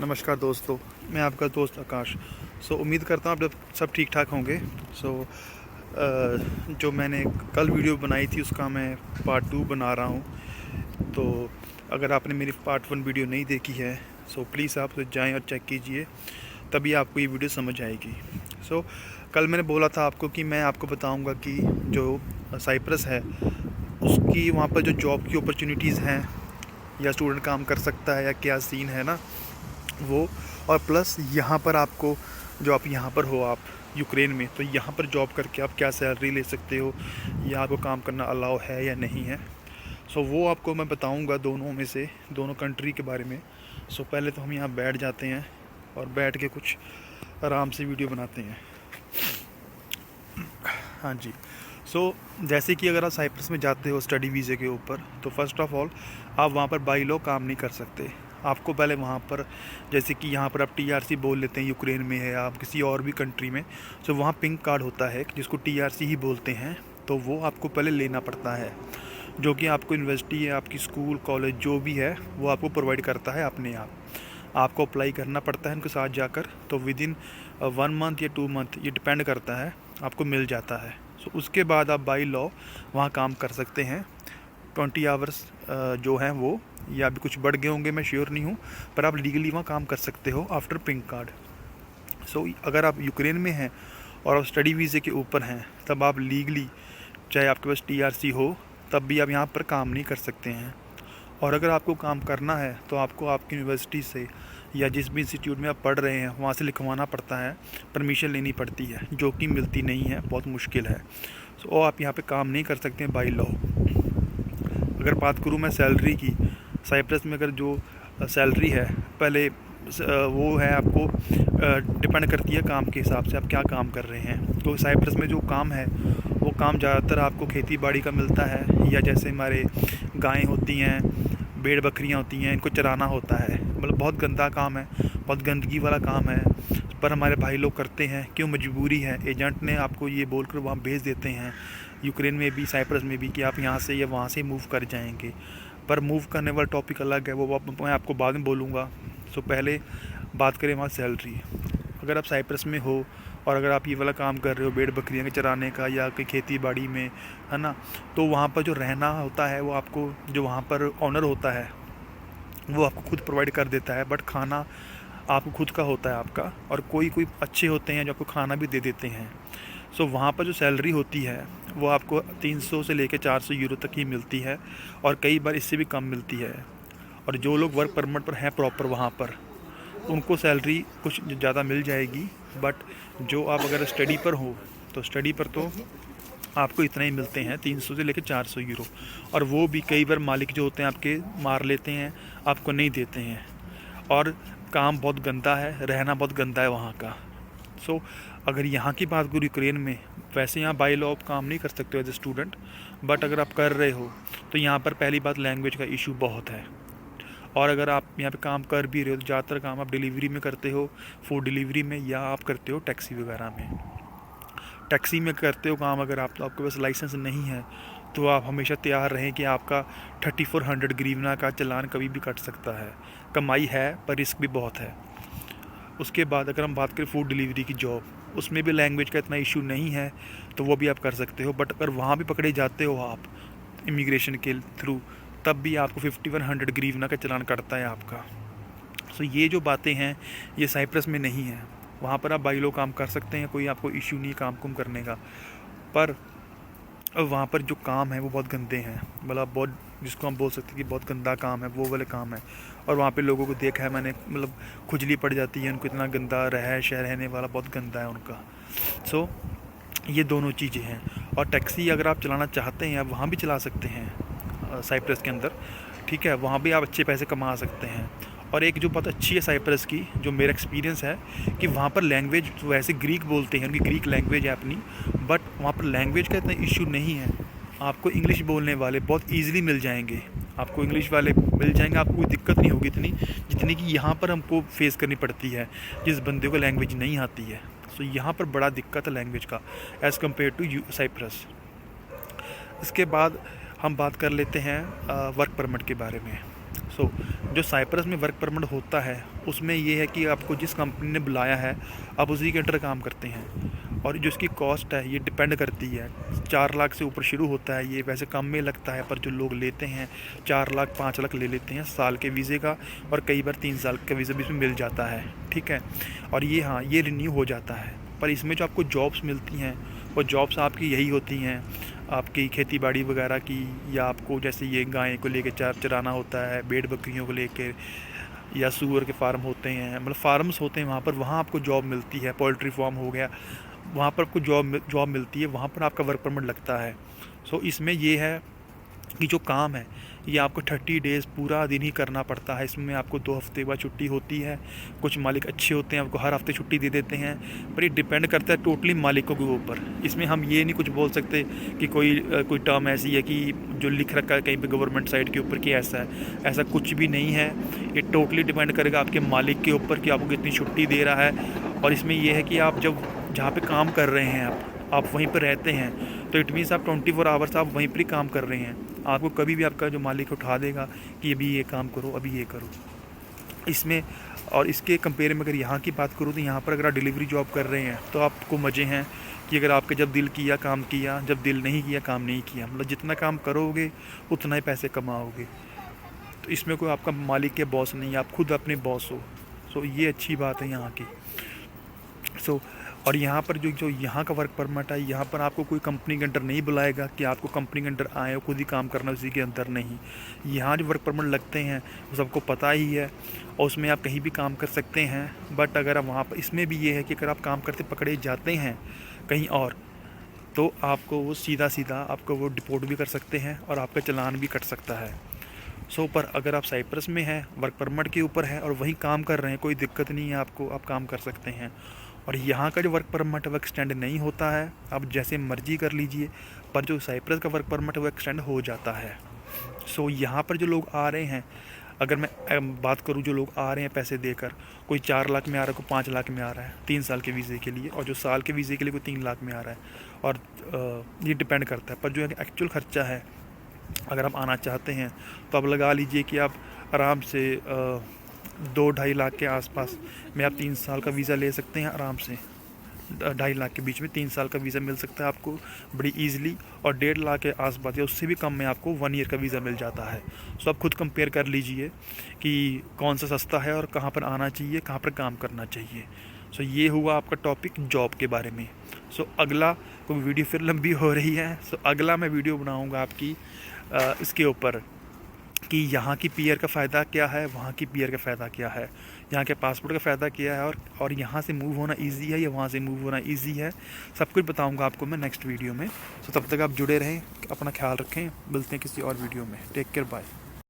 नमस्कार दोस्तों, मैं आपका दोस्त आकाश। उम्मीद करता हूँ आप लोग सब ठीक ठाक होंगे। जो मैंने कल वीडियो बनाई थी उसका मैं पार्ट 2 बना रहा हूँ। तो अगर आपने मेरी पार्ट 1 वीडियो नहीं देखी है प्लीज़ आप जाएं और चेक कीजिए, तभी आपको ये वीडियो समझ आएगी। कल मैंने बोला था आपको कि मैं आपको बताऊँगा कि जो साइप्रस है उसकी वहाँ पर जो जॉब की अपॉर्चुनिटीज़ हैं या स्टूडेंट काम कर सकता है या क्या सीन है ना वो। और प्लस यहाँ पर आपको जो आप यहाँ पर हो आप यूक्रेन में, तो यहाँ पर जॉब करके आप क्या सैलरी ले सकते हो या आपको काम करना अलाउ है या नहीं है। वो आपको मैं बताऊँगा दोनों में से, दोनों कंट्री के बारे में। पहले तो हम यहाँ बैठ जाते हैं और बैठ के कुछ आराम से वीडियो बनाते हैं। हाँ जी। जैसे कि अगर आप साइप्रस में जाते हो स्टडी वीज़े के ऊपर, तो फर्स्ट ऑफ़ ऑल आप वहाँ पर बाई लॉ काम नहीं कर सकते। आपको पहले वहाँ पर, जैसे कि यहाँ पर आप टीआरसी बोल लेते हैं, यूक्रेन में है आप किसी और भी कंट्री में, वहाँ पिंक कार्ड होता है जिसको टीआरसी ही बोलते हैं। तो वो आपको पहले लेना पड़ता है, जो कि आपको यूनिवर्सिटी है, आपकी स्कूल कॉलेज जो भी है वो आपको प्रोवाइड करता है अपने आप। आपको अप्लाई करना पड़ता है उनके साथ जाकर, तो विद इन 1 मंथ या 2 मंथ, ये डिपेंड करता है, आपको मिल जाता है। उसके बाद आप बाई लॉ वहाँ काम कर सकते हैं 20 आवर्स जो हैं वो, या अभी कुछ बढ़ गए होंगे, मैं श्योर नहीं हूँ, पर आप लीगली वहाँ काम कर सकते हो आफ्टर पिंक कार्ड। अगर आप यूक्रेन में हैं और आप स्टडी वीज़े के ऊपर हैं, तब आप लीगली, चाहे आपके पास टीआरसी हो, तब भी आप यहाँ पर काम नहीं कर सकते हैं। और अगर आपको काम करना है तो आपको आपकी यूनिवर्सिटी से या जिस भी इंस्टीट्यूट में आप पढ़ रहे हैं वहाँ से लिखवाना पड़ता है, परमिशन लेनी पड़ती है, जो कि मिलती नहीं है, बहुत मुश्किल है। आप यहाँ पे काम नहीं कर सकते हैं बाई लॉ। अगर बात करूँ मैं सैलरी की, साइप्रस में अगर जो सैलरी है, पहले वो है आपको डिपेंड करती है काम के हिसाब से आप क्या काम कर रहे हैं। तो साइप्रस में जो काम है वो काम ज़्यादातर आपको खेती बाड़ी का मिलता है, या जैसे हमारे गायें होती हैं, भेड़ बकरियां होती हैं, इनको चराना होता है। मतलब बहुत गंदा काम है, बहुत गंदगी वाला काम है, पर हमारे भाई लोग करते हैं, क्यों, मजबूरी है। एजेंट ने आपको ये बोलकर वहाँ भेज देते हैं, यूक्रेन में भी साइप्रस में भी, कि आप यहाँ से या वहाँ से मूव कर जाएंगे। पर मूव करने वाला टॉपिक अलग है, वो मैं आपको बाद में बोलूँगा। पहले बात करें वहाँ सैलरी। अगर आप साइप्रस में हो और अगर आप ये वाला काम कर रहे हो भेड़ बकरियाँ के चराने का या कहीं खेती बाड़ी में, है ना, तो वहाँ पर जो रहना होता है वो आपको, जो वहाँ पर ऑनर होता है वो आपको खुद प्रोवाइड कर देता है, बट खाना आपको खुद का होता है आपका। और कोई कोई अच्छे होते हैं जो आपको खाना भी दे देते हैं। वहाँ पर जो सैलरी होती है वो आपको 300 से लेकर 400 यूरो तक ही मिलती है, और कई बार इससे भी कम मिलती है। और जो लोग वर्क परमिट पर हैं प्रॉपर वहाँ पर, उनको सैलरी कुछ ज़्यादा मिल जाएगी। बट जो आप अगर स्टडी पर हो, तो स्टडी पर तो आपको इतना ही मिलते हैं, 300 से लेकर 400 यूरो। और वो भी कई बार मालिक जो होते हैं आपके मार लेते हैं, आपको नहीं देते हैं। और काम बहुत गंदा है, रहना बहुत गंदा है वहाँ का। अगर यहाँ की बात करूँ यूक्रेन में, वैसे यहाँ बाई लॉ आप काम नहीं कर सकते एज ए स्टूडेंट, बट अगर आप कर रहे हो तो यहाँ पर पहली बात लैंग्वेज का इशू बहुत है। और अगर आप यहाँ पे काम कर भी रहे हो तो ज़्यादातर काम आप डिलीवरी में करते हो, फूड डिलीवरी में, या आप करते हो टैक्सी वगैरह में। टैक्सी में करते हो काम अगर आप, तो आपके पास लाइसेंस नहीं है, तो आप हमेशा तैयार रहें कि आपका 3400 ग्रीवना का चालान कभी भी कट सकता है। कमाई है पर रिस्क भी बहुत है। उसके बाद अगर हम बात करें फूड डिलीवरी की जॉब, उसमें भी लैंग्वेज का इतना इशू नहीं है, तो वो भी आप कर सकते हो। बट अगर वहाँ भी पकड़े जाते हो आप इमिग्रेशन के थ्रू, तब भी आपको 5100 ग्रीवना का चालान कटता है आपका। ये जो बातें हैं ये साइप्रस में नहीं है। वहाँ पर आप बाई लॉ काम कर सकते हैं, कोई आपको इशू नहीं काम कुम करने का। पर वहाँ पर जो काम है वो बहुत गंदे हैं, मतलब बहुत, जिसको हम बोल सकते हैं कि बहुत गंदा काम है, वो वाले काम है। और वहाँ पे लोगों को देखा है मैंने, मतलब खुजली पड़ जाती है उनको, इतना गंदा रहने वाला बहुत गंदा है उनका। ये दोनों चीज़ें हैं। और टैक्सी अगर आप चलाना चाहते हैं, आप वहाँ भी चला सकते हैं साइप्रस के अंदर, ठीक है, वहाँ भी आप अच्छे पैसे कमा सकते हैं। और एक जो बहुत अच्छी है साइप्रस की, जो मेरा एक्सपीरियंस है, कि वहाँ पर लैंग्वेज वैसे ग्रीक बोलते हैं, उनकी ग्रीक लैंग्वेज है अपनी, बट वहाँ पर लैंग्वेज का इतना इशू नहीं है। आपको इंग्लिश बोलने वाले बहुत ईजिली मिल जाएंगे, आपको इंग्लिश वाले मिल जाएंगे, आपको कोई दिक्कत नहीं होगी इतनी जितनी कि यहाँ पर हमको फेस करनी पड़ती है जिस बंदे को लैंग्वेज नहीं आती है। यहाँ पर बड़ा दिक्कत है लैंग्वेज का एज़ कम्पेयर टू साइप्रस। इसके बाद हम बात कर लेते हैं वर्क परमिट के बारे में। जो साइप्रस में वर्क परमिट होता है उसमें ये है कि आपको जिस कंपनी ने बुलाया है आप उसी के अंडर काम करते हैं, और जो इसकी कॉस्ट है ये डिपेंड करती है, 4 लाख से ऊपर शुरू होता है ये, वैसे कम में लगता है पर जो लोग लेते हैं 4 लाख 5 लाख ले लेते हैं साल के वीज़े का, और कई बार 3 साल का वीज़ा भी इसमें मिल जाता है, ठीक है। और ये हाँ ये रिन्यू हो जाता है, पर इसमें जो आपको जॉब्स मिलती हैं वो जॉब्स आपकी यही होती हैं आपकी खेती बाड़ी वगैरह की, या आपको जैसे ये गाय को लेके चराना होता है, भेड़ बकरियों को लेके, या सूअर के फार्म होते हैं, मतलब फार्म्स होते हैं वहाँ आपको जॉब मिलती है, पोल्ट्री फार्म हो गया, वहाँ पर आपको जॉब मिलती है, वहाँ पर आपका वर्क परमिट लगता है। सो इसमें ये है कि जो काम है ये आपको 30 डेज़ पूरा दिन ही करना पड़ता है। इसमें आपको 2 हफ्ते बाद छुट्टी होती है, कुछ मालिक अच्छे होते हैं आपको हर हफ्ते छुट्टी दे देते हैं, पर ये डिपेंड करता है टोटली मालिकों के ऊपर। इसमें हम ये नहीं कुछ बोल सकते कि कोई टर्म ऐसी है कि जो लिख रखा है कहीं पे गवर्नमेंट साइट के ऊपर कि ऐसा है, ऐसा कुछ भी नहीं है। ये टोटली डिपेंड करेगा आपके मालिक के ऊपर कि आपको कितनी छुट्टी दे रहा है। और इसमें यह है कि आप जहाँ पे काम कर रहे हैं आप वहीं पर रहते हैं, तो इट मीन्स आप 24 आवर्स आप वहीं पर ही काम कर रहे हैं। आपको कभी भी आपका जो मालिक उठा देगा कि अभी ये काम करो, अभी ये करो इसमें। और इसके कंपेयर में अगर यहाँ की बात करूँ तो यहाँ पर अगर आप डिलीवरी जॉब कर रहे हैं तो आपको मज़े हैं कि अगर आपके जब दिल किया काम किया, जब दिल नहीं किया काम नहीं किया, मतलब जितना काम करोगे उतना ही पैसे कमाओगे। तो इसमें कोई आपका मालिक या बॉस नहीं है, आप खुद अपने बॉस हो। सो ये अच्छी बात है यहाँ की। सो और यहाँ पर जो यहाँ का वर्क परमिट है, यहाँ पर आपको कोई कंपनी के अंडर नहीं बुलाएगा कि आपको कंपनी के अंडर आए हो, खुद ही काम करना उसी के अंदर नहीं। यहाँ जो वर्क परमिट लगते हैं वो सबको पता ही है, और उसमें आप कहीं भी काम कर सकते हैं। बट अगर आप वहाँ पर, इसमें भी ये है कि अगर आप काम करते पकड़े जाते हैं कहीं और, तो आपको वो सीधा आपको वो डिपोर्ट भी कर सकते हैं और आपका चालान भी कट सकता है। सो पर अगर आप साइप्रस में हैं, वर्क परमिट के ऊपर है और वहीं काम कर रहे हैं, कोई दिक्कत नहीं है आपको, आप काम कर सकते हैं। और यहाँ का जो वर्क परमिट है वो एक्सटेंड नहीं होता है, आप जैसे मर्जी कर लीजिए, पर जो साइप्रस का वर्क परमिट है वो एक्सटेंड हो जाता है। सो यहाँ पर जो लोग आ रहे हैं, अगर मैं बात करूँ जो लोग आ रहे हैं पैसे देकर, कोई 4 लाख में आ रहा है, कोई 5 लाख में आ रहा है 3 साल के वीज़े के लिए, और जो साल के वीज़े के लिए कोई 3 लाख में आ रहा है, और ये डिपेंड करता है। पर जो एक्चुअल ख़र्चा है, अगर आप आना चाहते हैं तो आप लगा लीजिए कि आप आराम से 2-2.5 लाख के आसपास में आप 3 साल का वीज़ा ले सकते हैं आराम से। 2.5 लाख के बीच में 3 साल का वीज़ा मिल सकता है आपको बड़ी ईज़िली, और 1.5 लाख के आसपास या उससे भी कम में आपको 1 ईयर का वीज़ा मिल जाता है। सो आप खुद कंपेयर कर लीजिए कि कौन सा सस्ता है और कहाँ पर आना चाहिए, कहाँ पर काम करना चाहिए। सो ये हुआ आपका टॉपिक जॉब के बारे में। सो अगला कोई वीडियो फिर लंबी हो रही है, सो अगला मैं वीडियो बनाऊँगा आपकी इसके ऊपर कि यहाँ की पीआर का फ़ायदा क्या है, वहाँ की पीआर का फ़ायदा क्या है, यहाँ के पासपोर्ट का फ़ायदा क्या है, और यहाँ से मूव होना इजी है या वहाँ से मूव होना इजी है, सब कुछ बताऊँगा आपको मैं नेक्स्ट वीडियो में। तो तब तक आप जुड़े रहें, अपना ख्याल रखें, मिलते हैं किसी और वीडियो में। Take care, bye.